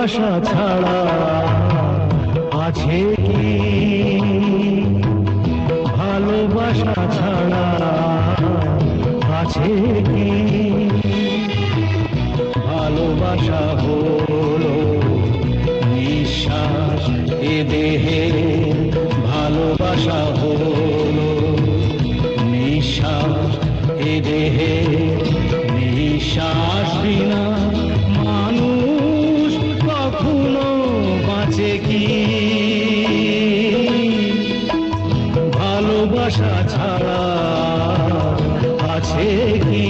ভালোবাসা ছাড়া আছে কি? ভালোবাসা ছাড়া আছে কি? ভালোবাসা হলো নিঃশ্বাস এ দেহে, ভালোবাসা হলো নিঃশ্বাস এ দেহে। নিঃশ্বাস বিনা মানুষ কখনো বাঁচে কি? ভালোবাসা ছাড়া আছে কি?